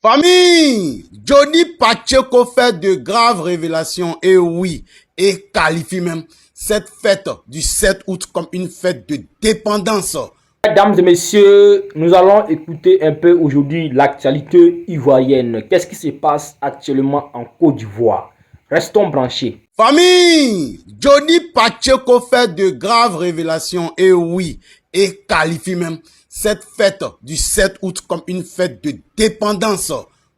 Famille, Johnny Pacheco fait de graves révélations et oui, et qualifie même cette fête du 7 août comme une fête de dépendance. Mesdames et messieurs, nous allons écouter un peu aujourd'hui l'actualité ivoirienne. Qu'est-ce qui se passe actuellement en Côte d'Ivoire? Restons branchés. Famille, Johnny Pacheco fait de graves révélations et oui, et qualifie même cette fête du 7 août comme une fête de dépendance.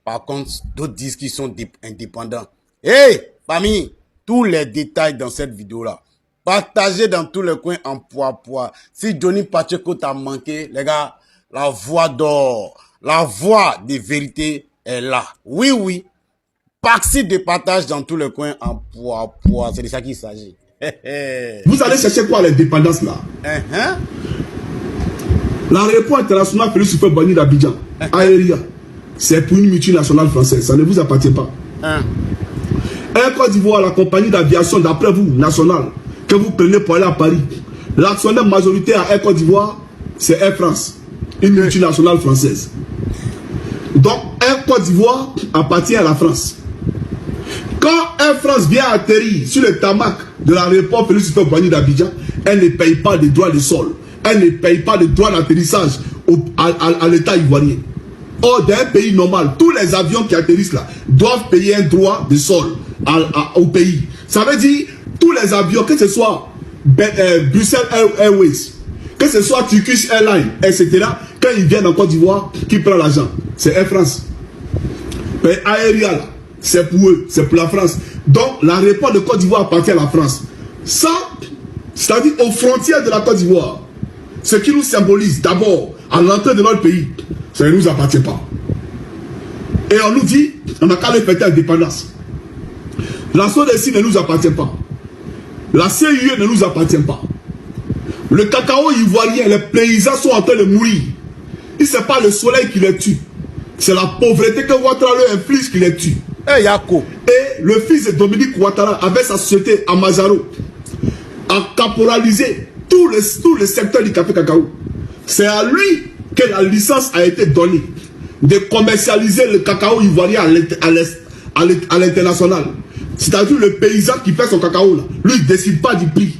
Par contre, d'autres disent qu'ils sont indépendants. Hey, famille, tous les détails dans cette vidéo-là. Partagez dans tous les coins en poids. Si Johnny Pacheco t'a manqué, les gars, la voix d'or, la voix des vérités est là. Oui. Parti de partage dans tous les coins en poids. C'est de ça qu'il s'agit. Vous allez chercher quoi, les dépendances là? L'aéroport international Félix Houphouët-Boigny d'Abidjan, Aéria, c'est pour une multinationale française. Ça ne vous appartient pas. Air Côte d'Ivoire, la compagnie d'aviation, d'après vous, nationale, que vous prenez pour aller à Paris, l'actionnaire majoritaire à Air Côte d'Ivoire, c'est Air France, une multinationale française. Donc, Air Côte d'Ivoire appartient à la France. Quand Air France vient atterrir sur le tarmac de l'aéroport Félix Houphouët-Boigny d'Abidjan, elle ne paye pas de droits de sol. Elle ne paye pas de droits d'atterrissage à l'État ivoirien. Or, dans un pays normal, tous les avions qui atterrissent là doivent payer un droit de sol au pays. Ça veut dire, tous les avions, que ce soit Bruxelles Airways, que ce soit Turkish Airlines, etc., quand ils viennent en Côte d'Ivoire, qui prend l'argent? C'est Air France. Mais Aéria, c'est pour eux, c'est pour la France. Donc, l'aéroport de Côte d'Ivoire appartient à la France. Ça, c'est-à-dire aux frontières de la Côte d'Ivoire, ce qui nous symbolise d'abord à l'entrée de notre pays, ça ne nous appartient pas. Et on nous dit, on n'a qu'à les fêter l'indépendance. La SODECI ne nous appartient pas. La CIE ne nous appartient pas. Le cacao ivoirien, les paysans sont en train de mourir. Et ce n'est pas le soleil qui les tue. C'est la pauvreté que Ouattara leur inflige qui les tue. Et le fils de Dominique Ouattara, avec sa société à Mazaro, a caporalisé tout le secteur du café cacao. C'est à lui que la licence a été donnée de commercialiser le cacao ivoirien à l'international. C'est-à-dire le paysan qui fait son cacao là, lui il ne décide pas du prix.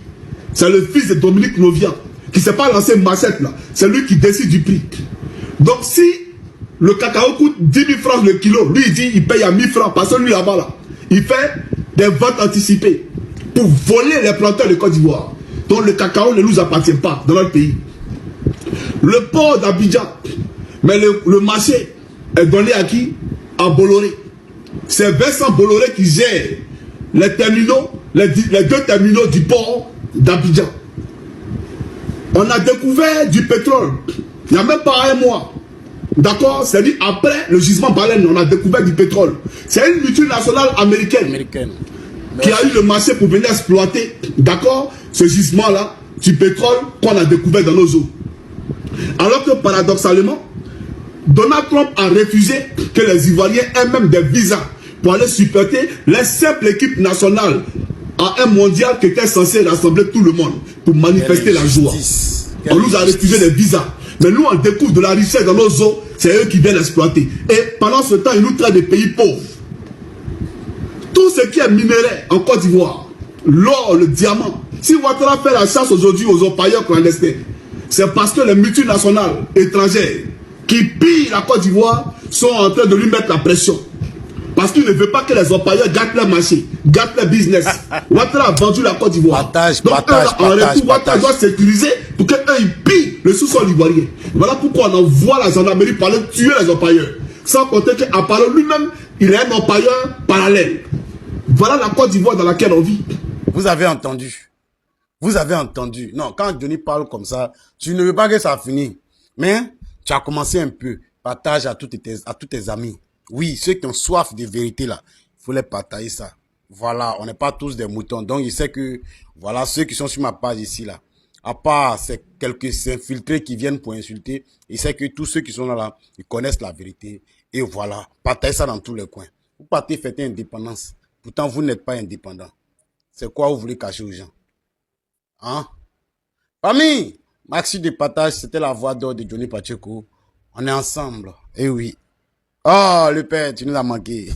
C'est le fils de Dominique Novia qui ne s'est pas lancé machette là. C'est lui qui décide du prix. Donc si le cacao coûte 10 000 francs le kilo, lui il dit il paye à 1000 francs parce que lui là-bas là, il fait des ventes anticipées pour voler les planteurs de Côte d'Ivoire. Donc le cacao ne nous appartient pas dans notre pays. Le port d'Abidjan, mais le marché est donné à qui? À Bolloré. C'est Vincent Bolloré qui gère les terminaux, les deux terminaux du port d'Abidjan. On a découvert du pétrole, il n'y a même pas un mois. D'accord? C'est-à-dire après le gisement Baleine, on a découvert du pétrole. C'est une multinationale américaine qui a eu le marché pour venir exploiter, d'accord, ce gisement-là, du pétrole qu'on a découvert dans nos eaux. Alors que paradoxalement, Donald Trump a refusé que les Ivoiriens aient même des visas pour aller supporter les simples équipes nationales à un mondial qui était censé rassembler tout le monde pour manifester la joie. On nous a refusé des visas. Mais nous, on découvre de la richesse dans nos eaux, c'est eux qui viennent exploiter. Et pendant ce temps, ils nous traitent de pays pauvres. Tout ce qui est minerai en Côte d'Ivoire, l'or, le diamant, si Ouattara fait la chasse aujourd'hui aux orpailleurs clandestins, c'est parce que les multinationales étrangères qui pillent la Côte d'Ivoire sont en train de lui mettre la pression. Parce qu'il ne veut pas que les orpailleurs gâtent leur marché, gâtent leur business. Ouattara a vendu la Côte d'Ivoire. Donc en retour, Ouattara doit sécuriser pour qu'eux ils pillent le sous-sol ivoirien. Voilà pourquoi on envoie la gendarmerie pour aller tuer les orpailleurs. Sans compter qu'à part lui-même, il est un orpailleur parallèle. Voilà la Côte d'Ivoire dans laquelle on vit. Vous avez entendu. Vous avez entendu. Non, quand Johnny parle comme ça, tu ne veux pas que ça finisse. Mais tu as commencé un peu. Partage à tous tes amis. Oui, ceux qui ont soif de vérité là, il faut les partager ça. Voilà, on n'est pas tous des moutons. Donc, il sait que, voilà, ceux qui sont sur ma page ici là, à part ces quelques infiltrés qui viennent pour insulter, il sait que tous ceux qui sont là, ils connaissent la vérité. Et voilà, partagez ça dans tous les coins. Vous partez fêter indépendance. Pourtant, vous n'êtes pas indépendant. C'est quoi vous voulez cacher aux gens? Hein? Famille, merci de partage. C'était la voix d'or de Johnny Pacheco. On est ensemble. Eh oui. Oh, le père, tu nous as manqué.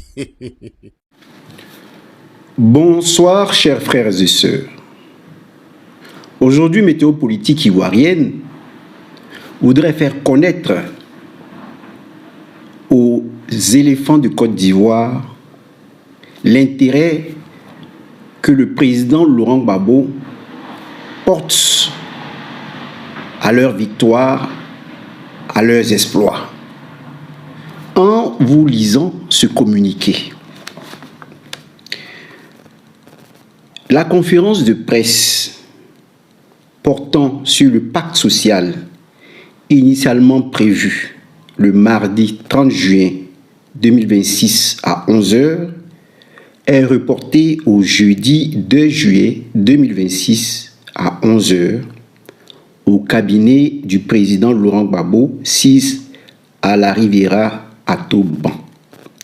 Bonsoir, chers frères et sœurs. Aujourd'hui, Météo Politique ivoirienne voudrait faire connaître aux éléphants de Côte d'Ivoire l'intérêt que le président Laurent Gbagbo porte à leur victoire, à leurs exploits. En vous lisant ce communiqué, la conférence de presse portant sur le pacte social initialement prévue le mardi 30 juin 2026 à 11h est reportée au jeudi 2 juillet 2026 à 11h au cabinet du président Laurent Gbagbo, 6 à la Riviera à Toban.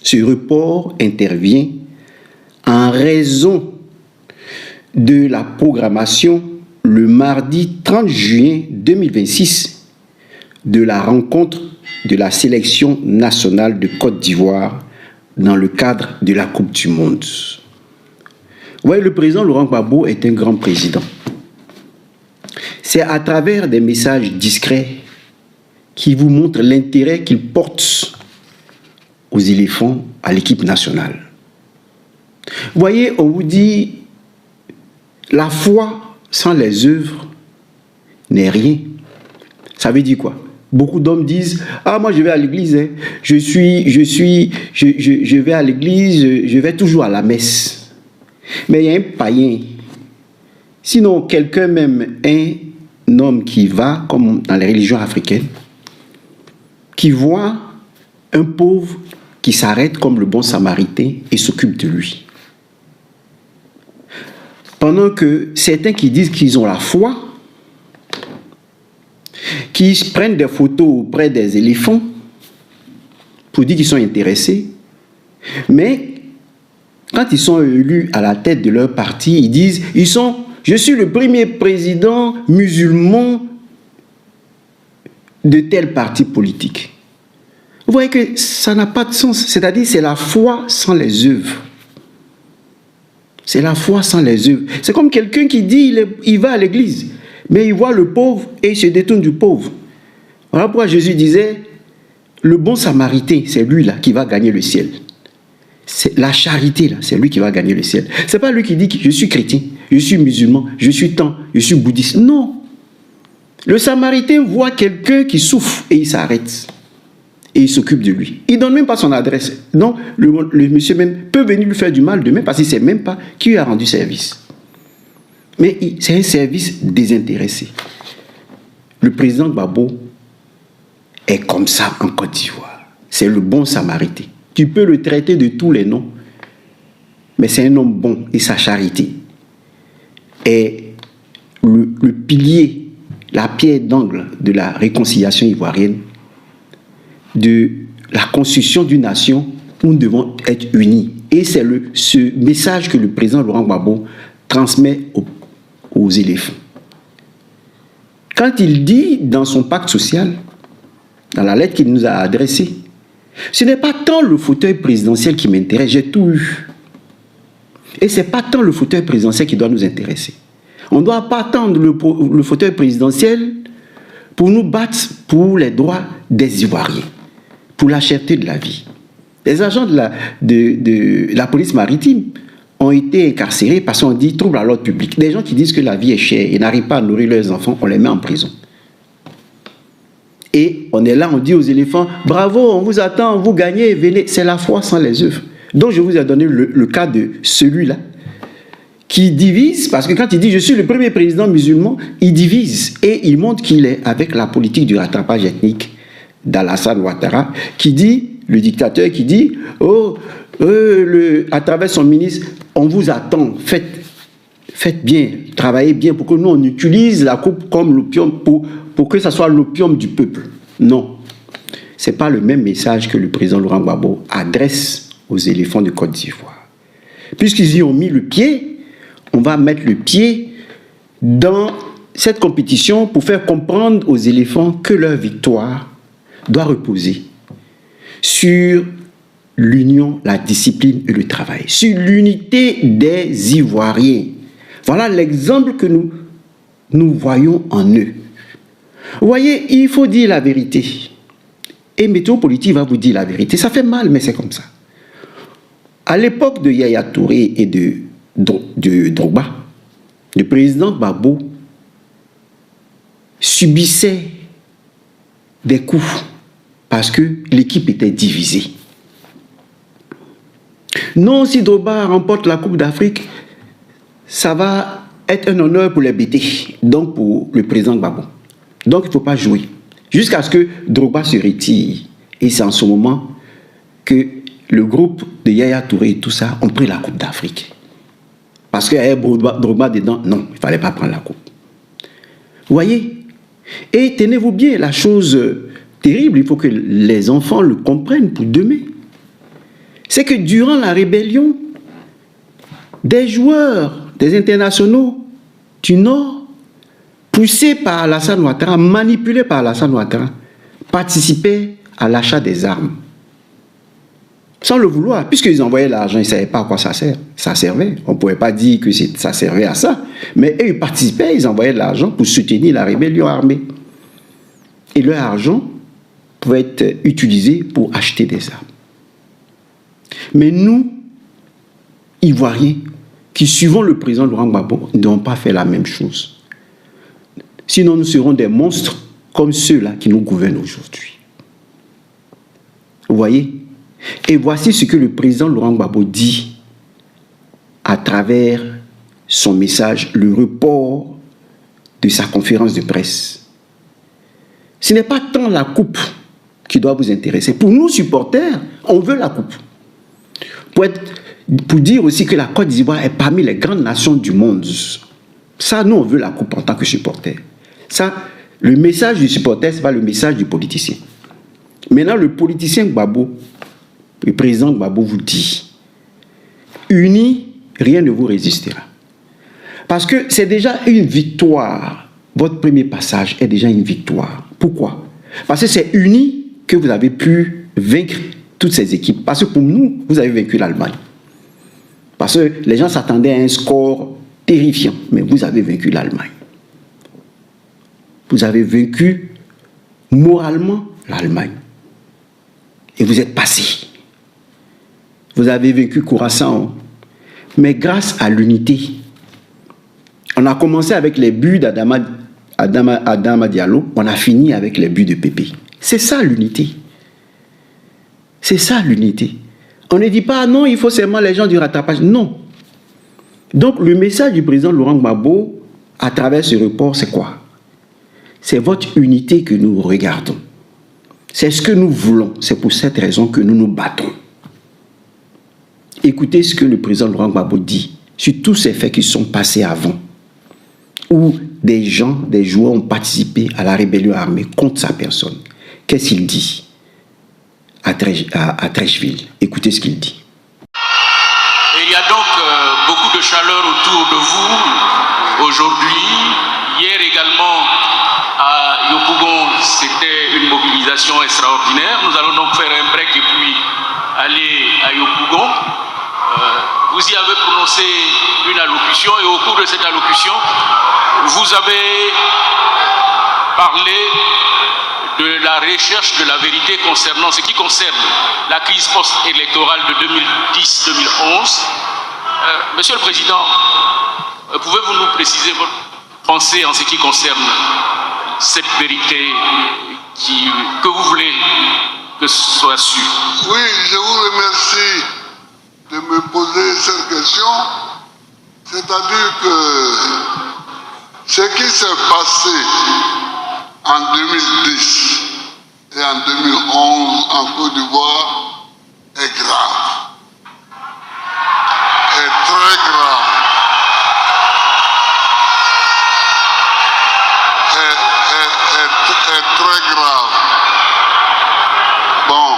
Ce report intervient en raison de la programmation le mardi 30 juin 2026 de la rencontre de la sélection nationale de Côte d'Ivoire dans le cadre de la Coupe du Monde. Vous voyez, le président Laurent Gbagbo est un grand président. C'est à travers des messages discrets qui vous montrent l'intérêt qu'il porte aux éléphants, à l'équipe nationale. Vous voyez, on vous dit, la foi sans les œuvres n'est rien. Ça veut dire quoi? Beaucoup d'hommes disent, ah, moi je vais à l'église, hein. je vais à l'église, je vais toujours à la messe. Mais il y a un païen. Sinon, quelqu'un même, un homme qui va, comme dans les religions africaines, qui voit un pauvre qui s'arrête comme le bon samaritain et s'occupe de lui. Pendant que certains qui disent qu'ils ont la foi, qui prennent des photos auprès des éléphants pour dire qu'ils sont intéressés, mais quand ils sont élus à la tête de leur parti, ils disent, je suis le premier président musulman de tel parti politique. Vous voyez que ça n'a pas de sens. C'est-à-dire, c'est la foi sans les œuvres. C'est la foi sans les œuvres. C'est comme quelqu'un qui dit, il va à l'église, mais il voit le pauvre et il se détourne du pauvre. Voilà pourquoi Jésus disait, le bon samaritain, c'est lui là qui va gagner le ciel. C'est la charité là, c'est lui qui va gagner le ciel. C'est pas lui qui dit que je suis chrétien, je suis musulman, je suis tant, je suis bouddhiste. Non. Le samaritain voit quelqu'un qui souffre et il s'arrête. Et il s'occupe de lui. Il ne donne même pas son adresse. Donc, le monsieur même peut venir lui faire du mal demain parce qu'il ne sait même pas qui lui a rendu service. Mais c'est un service désintéressé. Le président Gbagbo est comme ça en Côte d'Ivoire. C'est le bon samaritain. Tu peux le traiter de tous les noms, mais c'est un homme bon et sa charité est le pilier, la pierre d'angle de la réconciliation ivoirienne, de la construction d'une nation où nous devons être unis. Et c'est ce message que le président Laurent Gbagbo transmet aux éléphants. Quand il dit dans son pacte social, dans la lettre qu'il nous a adressée, ce n'est pas tant le fauteuil présidentiel qui m'intéresse, j'ai tout eu. Et ce n'est pas tant le fauteuil présidentiel qui doit nous intéresser. On ne doit pas attendre le fauteuil présidentiel pour nous battre pour les droits des Ivoiriens, pour la cherté de la vie. Les agents de la police maritime ont été incarcérés parce qu'on dit trouble à l'ordre public. Des gens qui disent que la vie est chère et n'arrivent pas à nourrir leurs enfants, on les met en prison. Et on est là, on dit aux éléphants, bravo, on vous attend, vous gagnez, venez. C'est la foi sans les œuvres. Donc je vous ai donné le cas de celui-là qui divise, parce que quand il dit je suis le premier président musulman, il divise et il montre qu'il est avec la politique du rattrapage ethnique d'Alassane Ouattara, qui dit, le dictateur qui dit, à travers son ministre, on vous attend, faites bien, travaillez bien pour que nous on utilise la coupe comme l'opium pour que ça soit l'opium du peuple. Non, ce n'est pas le même message que le président Laurent Gbagbo adresse aux éléphants de Côte d'Ivoire. Puisqu'ils y ont mis le pied, on va mettre le pied dans cette compétition pour faire comprendre aux éléphants que leur victoire doit reposer sur l'union, la discipline et le travail, sur l'unité des Ivoiriens. Voilà l'exemple que nous voyons en eux. Vous voyez, il faut dire la vérité. Et Météo Politique va vous dire la vérité. Ça fait mal, mais c'est comme ça. À l'époque de Yaya Touré et de Drogba, le président Gbagbo subissait des coups parce que l'équipe était divisée. Non, si Drogba remporte la Coupe d'Afrique, ça va être un honneur pour les BT, donc pour le président Gbagbo. Donc il ne faut pas jouer. Jusqu'à ce que Drogba se retire. Et c'est en ce moment que le groupe de Yaya Touré et tout ça ont pris la Coupe d'Afrique. Parce qu'il y avait Drogba dedans. Non, il ne fallait pas prendre la Coupe. Vous voyez? Et tenez-vous bien, la chose terrible, il faut que les enfants le comprennent pour demain. C'est que durant la rébellion, des joueurs, des internationaux du Nord, poussés par Alassane Ouattara, manipulés par Alassane Ouattara, participaient à l'achat des armes. Sans le vouloir, puisqu'ils envoyaient l'argent, ils ne savaient pas à quoi ça sert. Ça servait. On ne pouvait pas dire que ça servait à ça. Mais eux, ils participaient, ils envoyaient de l'argent pour soutenir la rébellion armée. Et leur argent pouvait être utilisé pour acheter des armes. Mais nous, Ivoiriens, qui suivons le président Laurent Gbagbo, ne devons pas faire la même chose. Sinon, nous serons des monstres comme ceux-là qui nous gouvernent aujourd'hui. Vous voyez? Et voici ce que le président Laurent Gbagbo dit à travers son message, le report de sa conférence de presse. Ce n'est pas tant la coupe qui doit vous intéresser. Pour nous, supporters, on veut la coupe. Pour dire aussi que la Côte d'Ivoire est parmi les grandes nations du monde. Ça, nous, on veut la coupe en tant que supporters. Ça, le message du supporter, ce n'est pas le message du politicien. Maintenant, le politicien Gbagbo, le président Gbagbo vous dit, unis, rien ne vous résistera. Parce que c'est déjà une victoire. Votre premier passage est déjà une victoire. Pourquoi? Parce que c'est unis que vous avez pu vaincre toutes ces équipes. Parce que pour nous, vous avez vaincu l'Allemagne. Parce que les gens s'attendaient à un score terrifiant, mais vous avez vaincu l'Allemagne. Vous avez vaincu moralement l'Allemagne. Et vous êtes passé. Vous avez vaincu Curaçao. Mais grâce à l'unité, on a commencé avec les buts d'Adama Diallo, on a fini avec les buts de Pépé. C'est ça l'unité. C'est ça l'unité. On ne dit pas non, il faut seulement les gens du rattrapage. Non. Donc le message du président Laurent Gbagbo à travers ce report, c'est quoi? C'est votre unité que nous regardons. C'est ce que nous voulons. C'est pour cette raison que nous nous battons. Écoutez ce que le président Laurent Gbagbo dit sur tous ces faits qui sont passés avant, où des gens, des joueurs ont participé à la rébellion armée contre sa personne. Qu'est-ce qu'il dit à Treichville? Écoutez ce qu'il dit. Il y a donc beaucoup de chaleur autour de vous aujourd'hui. Hier également, à Yopougon, c'était une mobilisation extraordinaire. Nous allons donc faire un break et puis aller à Yopougon. Vous y avez prononcé une allocution et au cours de cette allocution, vous avez parlé de la recherche de la vérité concernant ce qui concerne la crise post-électorale de 2010-2011. Monsieur le Président, pouvez-vous nous préciser votre pensée en ce qui concerne cette vérité que vous voulez que ce soit su? Oui, je vous remercie de me poser cette question. C'est-à-dire que ce qui s'est passé en 2010 et en 2011 en Côte d'Ivoire est grave. Est très grave. Est très grave. Bon.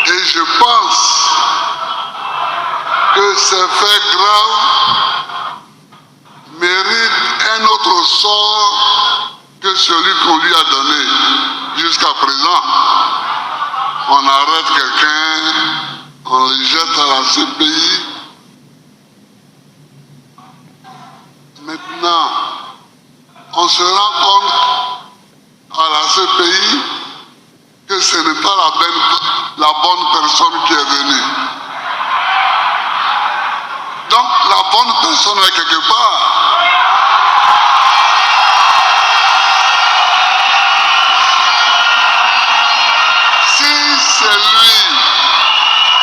Et je pense que ces faits graves méritent un autre sort que celui qu'on lui a donné jusqu'à présent. On arrête quelqu'un, on le jette à la CPI. Maintenant, on se rend compte à la CPI que ce n'est pas la bonne personne qui est venue. Donc la bonne personne est quelque part.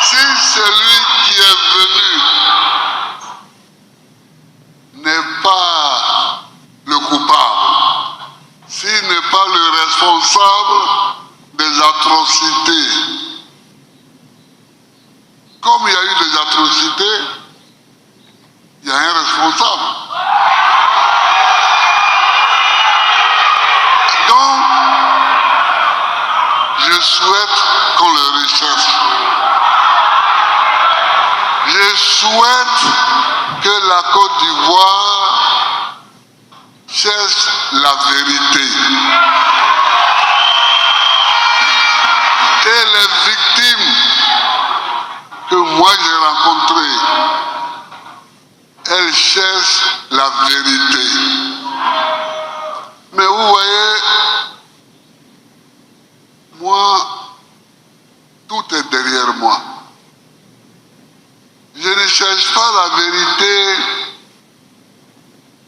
Si celui qui est venu n'est pas le coupable, s'il n'est pas le responsable des atrocités, comme il y a eu des atrocités, il y a un responsable. Donc, je souhaite qu'on le recherche. Je souhaite que la Côte d'Ivoire cherche la vérité. Et les victimes que moi j'ai rencontrées, elles cherchent la vérité. Mais vous voyez, moi, tout est derrière moi. Je ne cherche pas la vérité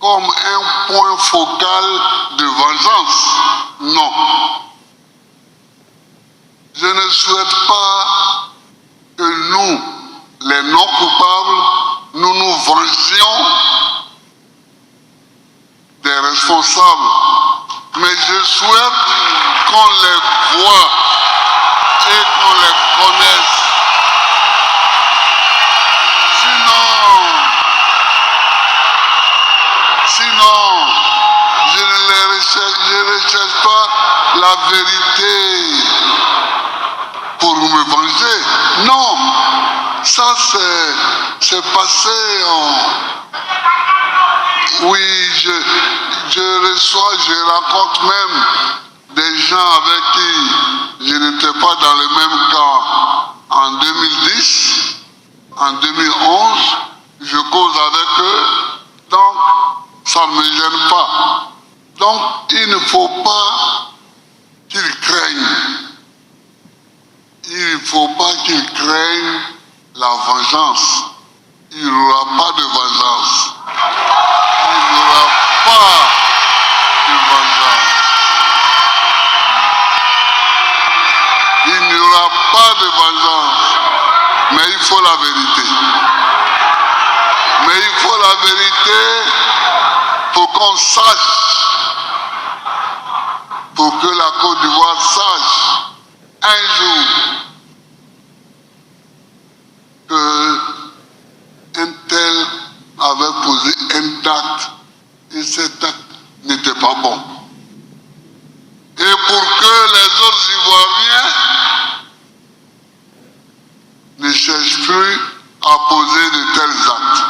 comme un point focal de vengeance. Non. Je ne souhaite pas que nous, les non-coupables, nous nous vengions des responsables. Mais je souhaite qu'on les voie et qu'on les connaisse. Sinon, je ne recherche pas la vérité pour me venger. Non, ça c'est passé Oui, je reçois, je rencontre même des gens avec qui je n'étais pas dans le même camp en 2010, en 2011, je cause avec eux, donc ça ne me gêne pas. Donc il ne faut pas qu'ils craignent. Il ne faut pas qu'ils craignent la vengeance. Il n'y aura pas de vengeance. Il n'y aura pas de vengeance. Il n'y aura pas de vengeance. Mais il faut la vérité. Mais il faut la vérité pour qu'on sache, pour que la Côte d'Ivoire sache un jour que un tel avait posé un acte et cet acte n'était pas bon. Et pour que les autres Ivoiriens ne cherchent plus à poser de tels actes.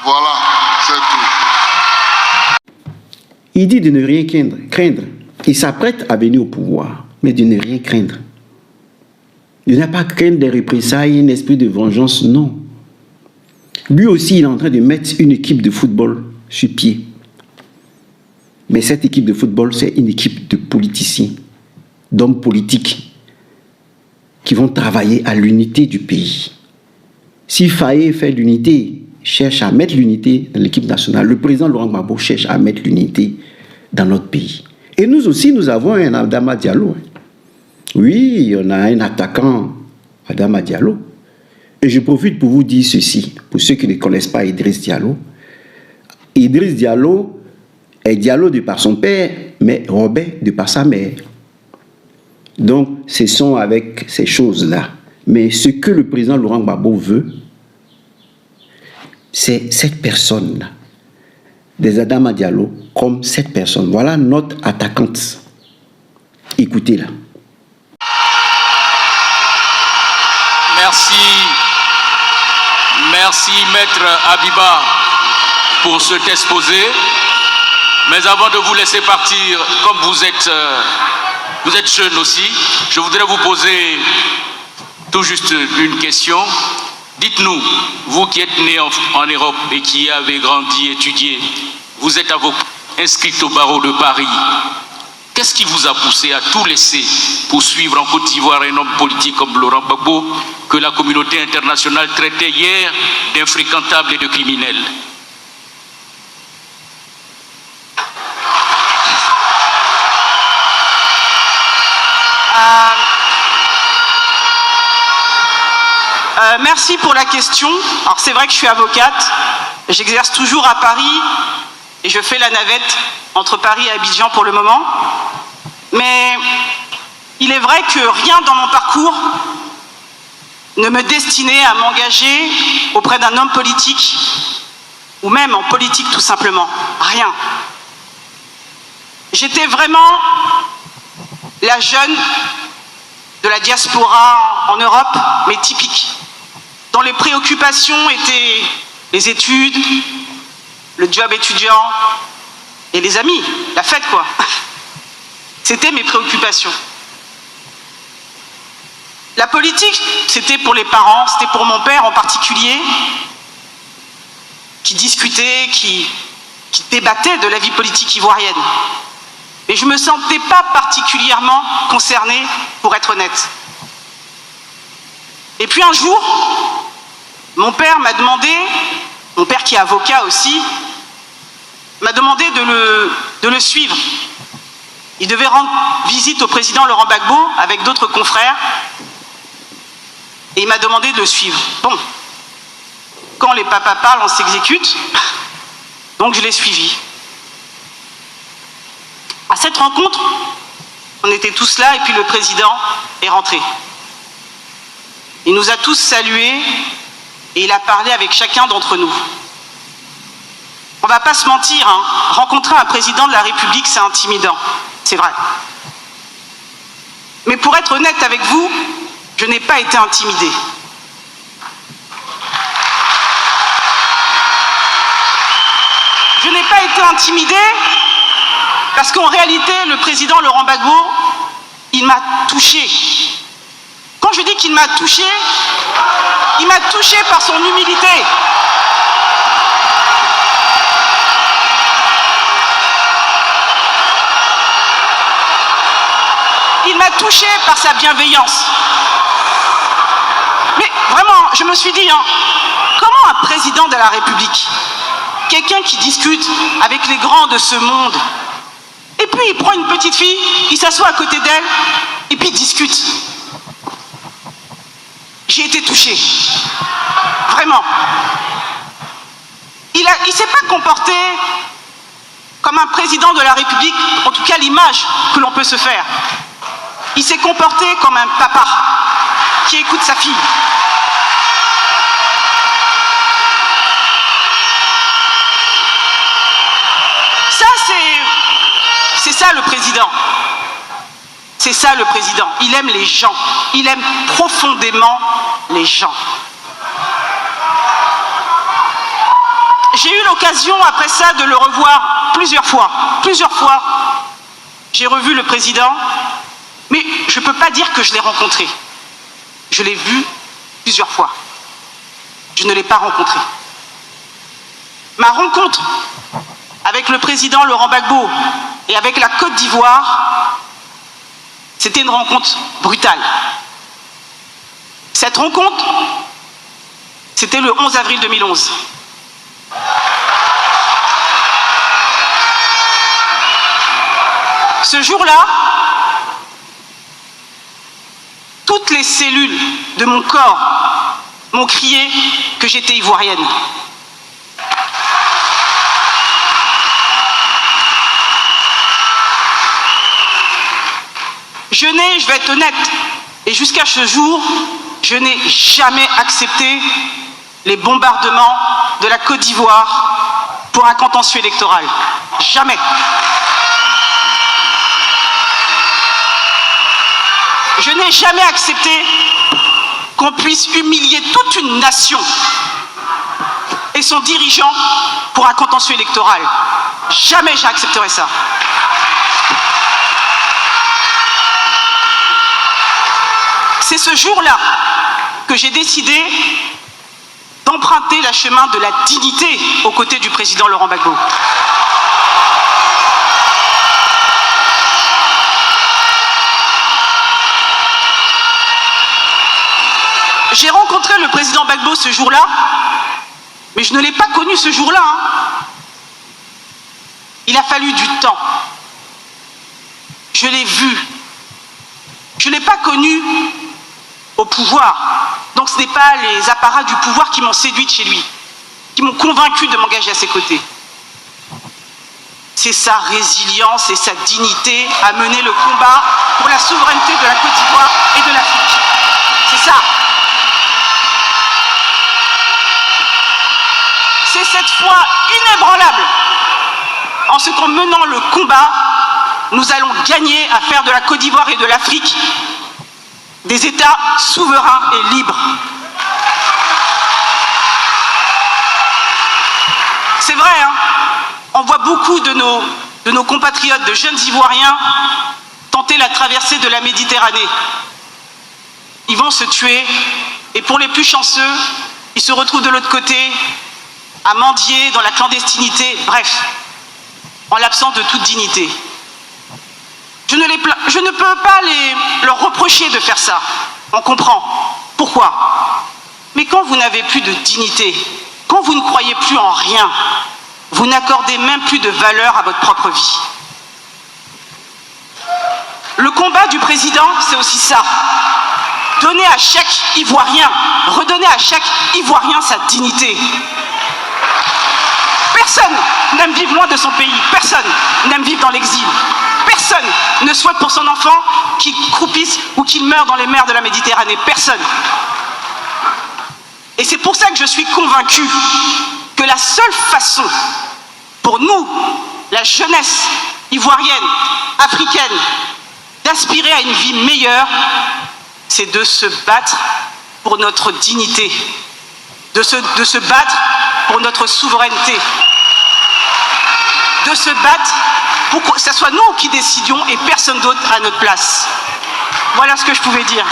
Voilà, c'est tout. Il dit de ne rien craindre. Il s'apprête à venir au pouvoir, mais de ne rien craindre. Il n'a pas craindre des représailles, un esprit de vengeance, non. Lui aussi, il est en train de mettre une équipe de football sur pied. Mais cette équipe de football, c'est une équipe de politiciens, d'hommes politiques, qui vont travailler à l'unité du pays. Si Faye fait l'unité, cherche à mettre l'unité dans l'équipe nationale, le président Laurent Gbagbo cherche à mettre l'unité dans notre pays. Et nous aussi, nous avons un Adama Diallo. Oui, on a un attaquant, Adama Diallo. Et je profite pour vous dire ceci, pour ceux qui ne connaissent pas Idriss Diallo. Idriss Diallo est Diallo de par son père, mais Robert de par sa mère. Donc, ce sont avec ces choses-là. Mais ce que le président Laurent Gbagbo veut, c'est cette personne-là, des Adama Diallo, comme cette personne. Voilà notre attaquante. Écoutez-la. Merci Maître Abiba pour cet exposé. Mais avant de vous laisser partir, comme vous êtes jeune aussi, je voudrais vous poser tout juste une question. Dites-nous, vous qui êtes né en Europe et qui avez grandi, étudié, vous êtes avocat, inscrit au barreau de Paris. Qu'est-ce qui vous a poussé à tout laisser pour suivre en Côte d'Ivoire un homme politique comme Laurent Gbagbo, que la communauté internationale traitait hier d'infréquentable et de criminel? Merci pour la question. Alors c'est vrai que je suis avocate, j'exerce toujours à Paris et je fais la navette entre Paris et Abidjan pour le moment. Mais il est vrai que rien dans mon parcours ne me destinait à m'engager auprès d'un homme politique ou même en politique tout simplement. Rien. J'étais vraiment la jeune de la diaspora en Europe, mais typique, dont les préoccupations étaient les études, le job étudiant et les amis, la fête quoi. C'était mes préoccupations. La politique, c'était pour les parents, c'était pour mon père en particulier, qui discutait, qui débattait de la vie politique ivoirienne. Et je ne me sentais pas particulièrement concernée, pour être honnête. Et puis un jour, mon père m'a demandé, mon père qui est avocat aussi, m'a demandé de le suivre. Il devait rendre visite au président Laurent Gbagbo avec d'autres confrères, et il m'a demandé de le suivre. Bon, quand les papas parlent, on s'exécute, donc je l'ai suivi. À cette rencontre, on était tous là et puis le président est rentré. Il nous a tous salués et il a parlé avec chacun d'entre nous. On ne va pas se mentir, hein, rencontrer un président de la République, c'est intimidant, c'est vrai. Mais pour être honnête avec vous, je n'ai pas été intimidée. Je n'ai pas été intimidée parce qu'en réalité, le président Laurent Gbagbo, il m'a touchée. Quand je dis qu'il m'a touchée, il m'a touchée par son humilité. Il m'a touchée par sa bienveillance. Mais vraiment, je me suis dit, hein, comment un président de la République, quelqu'un qui discute avec les grands de ce monde, et puis il prend une petite fille, il s'assoit à côté d'elle, et puis il discute. J'ai été touchée. Vraiment. Il ne s'est pas comporté comme un président de la République, en tout cas l'image que l'on peut se faire. Il s'est comporté comme un papa qui écoute sa fille. Ça, c'est ça le président. C'est ça le président. Il aime les gens. Il aime profondément les gens. J'ai eu l'occasion après ça de le revoir plusieurs fois. Plusieurs fois, j'ai revu le président, mais je ne peux pas dire que je l'ai rencontré. Je l'ai vu plusieurs fois. Je ne l'ai pas rencontré. Ma rencontre avec le président Laurent Gbagbo et avec la Côte d'Ivoire, c'était une rencontre brutale. Cette rencontre, c'était le 11 avril 2011. Ce jour-là, toutes les cellules de mon corps m'ont crié que j'étais ivoirienne. Je vais être honnête, et jusqu'à ce jour, je n'ai jamais accepté les bombardements de la Côte d'Ivoire pour un contentieux électoral. Jamais. Je n'ai jamais accepté qu'on puisse humilier toute une nation et son dirigeant pour un contentieux électoral. Jamais j'accepterai ça. C'est ce jour-là que j'ai décidé d'emprunter le chemin de la dignité aux côtés du président Laurent Gbagbo. J'ai rencontré le président Gbagbo ce jour-là, mais je ne l'ai pas connu ce jour-là. Il a fallu du temps. Je l'ai vu. Je ne l'ai pas connu au pouvoir. Donc ce n'est pas les apparats du pouvoir qui m'ont séduite chez lui, qui m'ont convaincu de m'engager à ses côtés. C'est sa résilience et sa dignité à mener le combat pour la souveraineté de la Côte d'Ivoire et de l'Afrique. C'est ça. C'est cette foi inébranlable en ce qu'en menant le combat, nous allons gagner à faire de la Côte d'Ivoire et de l'Afrique des États souverains et libres. C'est vrai, hein, on voit beaucoup de nos compatriotes, de jeunes Ivoiriens, tenter la traversée de la Méditerranée. Ils vont se tuer, et pour les plus chanceux, ils se retrouvent de l'autre côté, à mendier dans la clandestinité, bref, en l'absence de toute dignité. Je ne peux pas leur reprocher de faire ça. On comprend. Pourquoi? Mais quand vous n'avez plus de dignité, quand vous ne croyez plus en rien, vous n'accordez même plus de valeur à votre propre vie. Le combat du président, c'est aussi ça. Donner à chaque Ivoirien, redonner à chaque Ivoirien sa dignité. Personne n'aime vivre loin de son pays. Personne n'aime vivre dans l'exil. Personne ne souhaite pour son enfant qu'il croupisse ou qu'il meure dans les mers de la Méditerranée. Personne. Et c'est pour ça que je suis convaincu que la seule façon pour nous, la jeunesse ivoirienne, africaine, d'aspirer à une vie meilleure, c'est de se battre pour notre dignité, de se battre pour notre souveraineté, de se battre pour que ce soit nous qui décidions et personne d'autre à notre place. Voilà ce que je pouvais dire.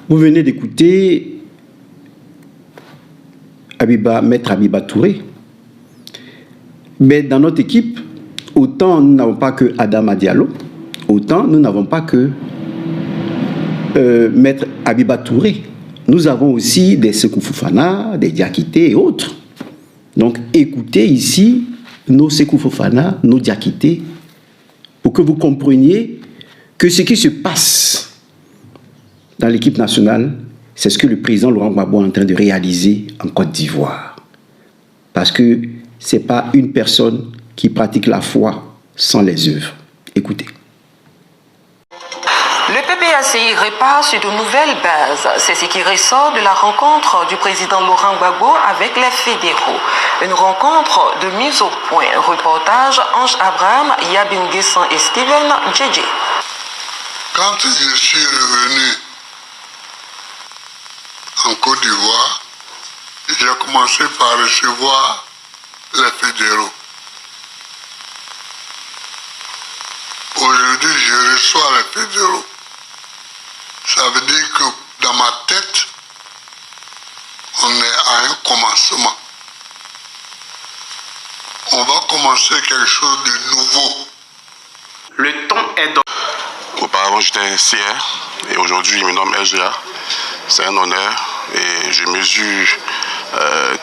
Vous venez d'écouter Maître Abiba Touré. Mais dans notre équipe, autant nous n'avons pas que Adama Diallo, autant nous n'avons pas que Maître Abiba Touré. Nous avons aussi des Sékou Fofana, des Diakité et autres. Donc écoutez ici nos Sékou Fofana, nos Diakité, pour que vous compreniez que ce qui se passe dans l'équipe nationale, c'est ce que le président Laurent Gbagbo est en train de réaliser en Côte d'Ivoire. Parce que ce n'est pas une personne qui pratique la foi sans les œuvres. Écoutez. Le PPACI repart sur de nouvelles bases. C'est ce qui ressort de la rencontre du président Laurent Gbagbo avec les fédéraux. Une rencontre de mise au point. Reportage Ange Abraham, Yabin Guessan et Steven Djedje. Quand je suis revenu en Côte d'Ivoire, j'ai commencé par recevoir les fédéraux. Aujourd'hui, je reçois les fédéraux. Ça veut dire que dans ma tête, on est à un commencement. On va commencer quelque chose de nouveau. Le temps est donc... Auparavant, j'étais CR et aujourd'hui, je me nomme SGA. C'est un honneur et je mesure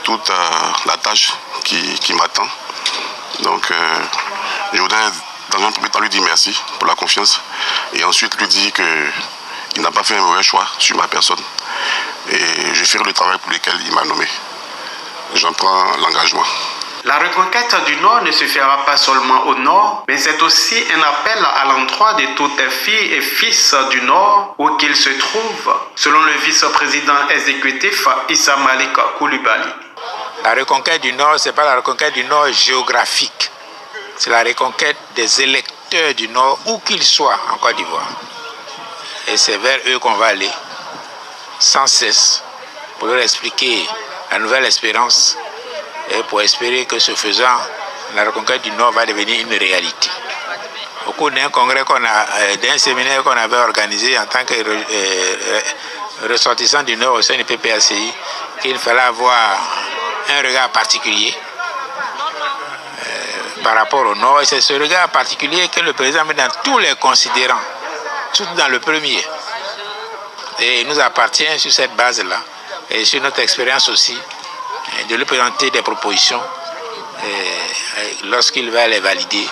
toute la tâche qui m'attend. Donc, je voudrais dans un premier temps lui dire merci pour la confiance et ensuite lui dire qu'il n'a pas fait un mauvais choix sur ma personne et je ferai le travail pour lequel il m'a nommé. J'en prends l'engagement. La reconquête du Nord ne se fera pas seulement au Nord, mais c'est aussi un appel à l'endroit de toutes les filles et fils du Nord où qu'ils se trouvent, selon le vice-président exécutif Issa Malik Coulibaly. La reconquête du Nord, ce n'est pas la reconquête du Nord géographique, c'est la reconquête des électeurs du Nord, où qu'ils soient en Côte d'Ivoire. Et c'est vers eux qu'on va aller, sans cesse, pour leur expliquer la nouvelle espérance et pour espérer que ce faisant, la reconquête du Nord va devenir une réalité. Au cours d'un congrès d'un séminaire qu'on avait organisé en tant que ressortissant du Nord au sein du PPACI, qu'il fallait avoir un regard particulier par rapport au Nord. Et c'est ce regard particulier que le président met dans tous les considérants, surtout dans le premier. Et il nous appartient sur cette base-là, et sur notre expérience aussi, de lui présenter des propositions. Et lorsqu'il va les valider,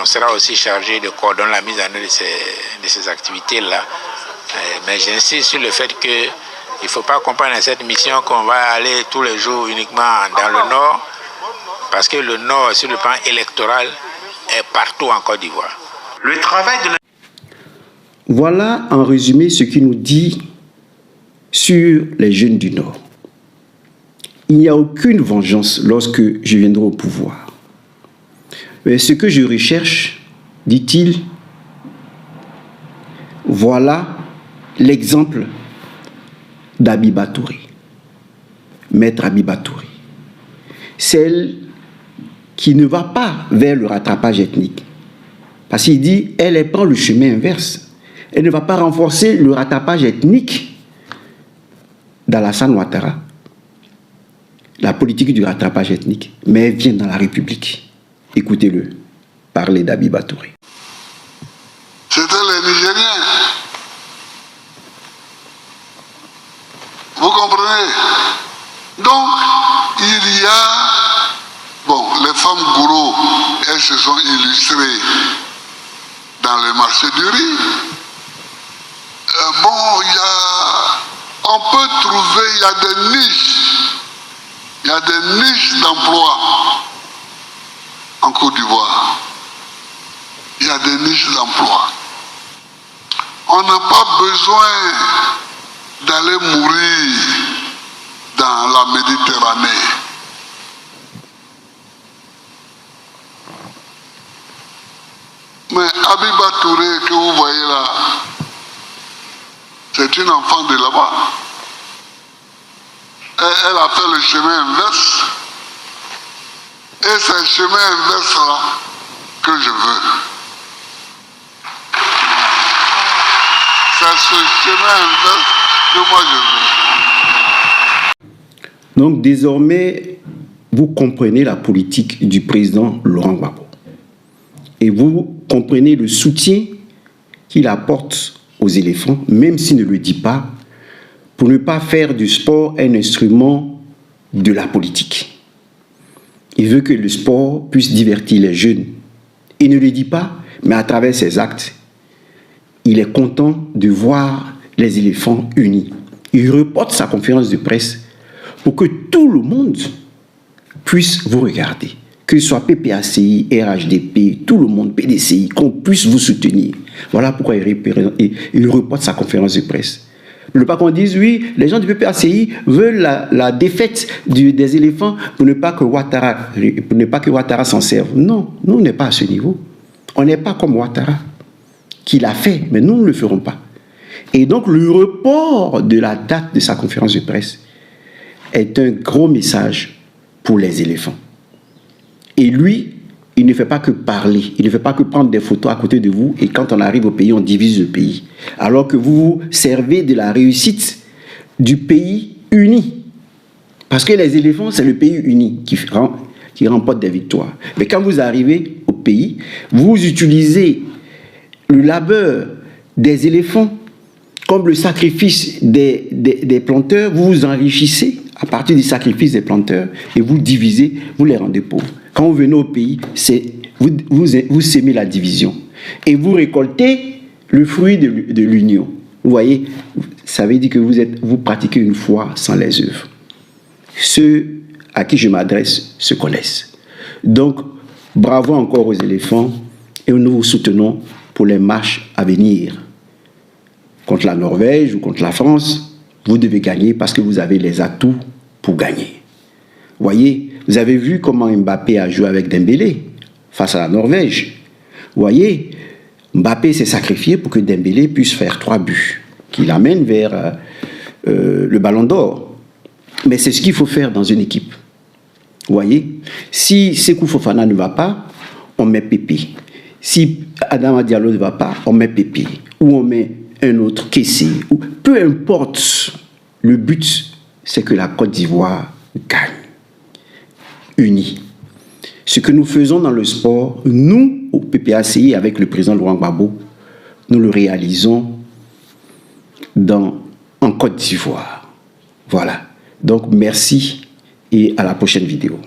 on sera aussi chargé de coordonner la mise en œuvre de ces activités-là. Mais j'insiste sur le fait qu'il ne faut pas comprendre cette mission qu'on va aller tous les jours uniquement dans le Nord, parce que le Nord, sur le plan électoral, est partout en Côte d'Ivoire. Le travail de... Voilà en résumé ce qu'il nous dit sur les jeunes du Nord. Il n'y a aucune vengeance lorsque je viendrai au pouvoir. Mais ce que je recherche, dit-il, voilà l'exemple d'Abiba Touré, maître Abiba Touré. Celle qui ne va pas vers le rattrapage ethnique. Parce qu'il dit, elle prend le chemin inverse. Elle ne va pas renforcer le rattrapage ethnique d'Alassane Ouattara, la politique du rattrapage ethnique, mais elle vient dans la République. Écoutez-le parler d'Abiba Touré. C'était les Nigériens. Vous comprenez? Donc, il y a... Bon, les femmes gourous, elles se sont illustrées dans le marché du riz. On peut trouver, il y a des niches. Il y a des niches d'emploi en Côte d'Ivoire. Il y a des niches d'emploi. On n'a pas besoin d'aller mourir dans la Méditerranée. Mais Abiba Touré, que vous voyez là, c'est une enfant de là-bas. Elle a fait le chemin inverse. Et c'est le chemin inverse là que je veux. C'est ce chemin inverse que moi je veux. Donc désormais, vous comprenez la politique du président Laurent Gbagbo. Et vous comprenez le soutien qu'il apporte aux éléphants, même s'il ne le dit pas, pour ne pas faire du sport un instrument de la politique. Il veut que le sport puisse divertir les jeunes. Il ne le dit pas, mais à travers ses actes, il est content de voir les éléphants unis. Il reporte sa conférence de presse pour que tout le monde puisse vous regarder. Que ce soit PPACI, RHDP, tout le monde, PDCI, qu'on puisse vous soutenir. Voilà pourquoi il reporte sa conférence de presse. Ne pas qu'on dise, oui, les gens du PPACI veulent la défaite des éléphants pour ne pas que Ouattara s'en serve. Non, nous, on n'est pas à ce niveau. On n'est pas comme Ouattara, qui l'a fait, mais nous ne le ferons pas. Et donc, le report de la date de sa conférence de presse est un gros message pour les éléphants. Et lui, il ne fait pas que parler, il ne fait pas que prendre des photos à côté de vous et quand on arrive au pays, on divise le pays. Alors que vous vous servez de la réussite du pays uni. Parce que les éléphants, c'est le pays uni qui remporte des victoires. Mais quand vous arrivez au pays, vous utilisez le labeur des éléphants comme le sacrifice des planteurs, vous vous enrichissez à partir du sacrifice des planteurs et vous divisez, vous les rendez pauvres. Quand vous venez au pays, vous sémez la division et vous récoltez le fruit de l'union. Vous voyez, ça veut dire que vous pratiquez une foi sans les œuvres. Ceux à qui je m'adresse se connaissent. Donc, bravo encore aux éléphants et nous vous soutenons pour les marches à venir. Contre la Norvège ou contre la France, vous devez gagner parce que vous avez les atouts pour gagner. Vous voyez, vous avez vu comment Mbappé a joué avec Dembélé face à la Norvège. Vous voyez, Mbappé s'est sacrifié pour que Dembélé puisse faire 3 buts, qui l'amène vers le Ballon d'Or. Mais c'est ce qu'il faut faire dans une équipe. Vous voyez, si Sékou Fofana ne va pas, on met Pépé. Si Adama Diallo ne va pas, on met Pépé. Ou on met un autre Kessé. Peu importe. Le but, c'est que la Côte d'Ivoire gagne. Unie. Ce que nous faisons dans le sport, nous, au PPACI, avec le président Laurent Gbagbo, nous le réalisons en Côte d'Ivoire. Voilà. Donc, merci et à la prochaine vidéo.